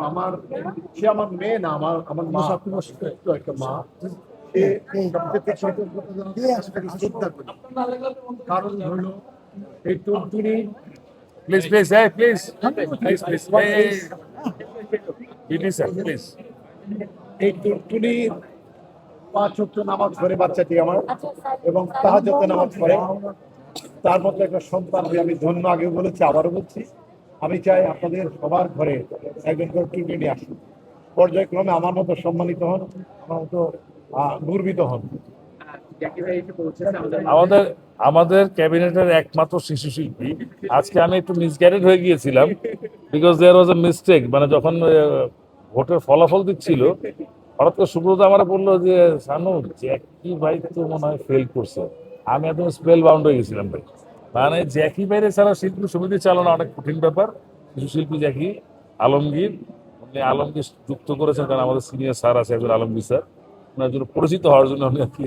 আমার সে আমার মেয়ে না, আমার আমার মা, ছোট্ট একটা মা। সে সবচেয়ে কৃতজ্ঞতা জানাতে তাকে শ্রদ্ধা করি। কারণ হলো এই টুনটুনি, Please, please, hey, please. Please, please. Hey, hey, hey. Sir, please. এই টুনটুনি 5 ওয়াক্ত নামাজ পড়ে বাচ্চাটি আমার, এবং তাহাজ্জুদের নামাজ পড়ে। তার মতো একটা সন্তান হয়ে আমি ধন্য, আগে বলেছি আবারও বলছি। আমি চাই আপনাদের সবার ঘরে একজন করে টুনটুনি আসুন, পর্যায়ক্রমে আমার মতো সম্মানিত হন, আমার মতো গর্বিত হন। আমাদের আমাদের ক্যাবিনেটের একমাত্র শিশু শিল্পী। আজকে আমি একটু মিসগাইডেড হয়ে গিয়েছিলাম, because there was a mistake. মানে যখন ভোটের ফলাফল দিচ্ছিল, হঠাৎ করে সুব্রত আমার বললো যে সানু, জ্যাকি ভাই তো মনে হয় ফেল করছে। আমি একদম স্পেল বাউন্ড হয়ে গেছিলাম ভাই। মানে জ্যাকি বাইরে ছাড়া শিল্পী সমিতি চালানো অনেক কঠিন ব্যাপার। শিশু শিল্পী জ্যাকি আলমগীর, উনি আলমগীর যুক্ত করেছেন, কারণ আমাদের সিনিয়র স্যার আছে একজন আলমগীর স্যার, ওনার জন্য পরিচিত হওয়ার জন্য উনি আর কি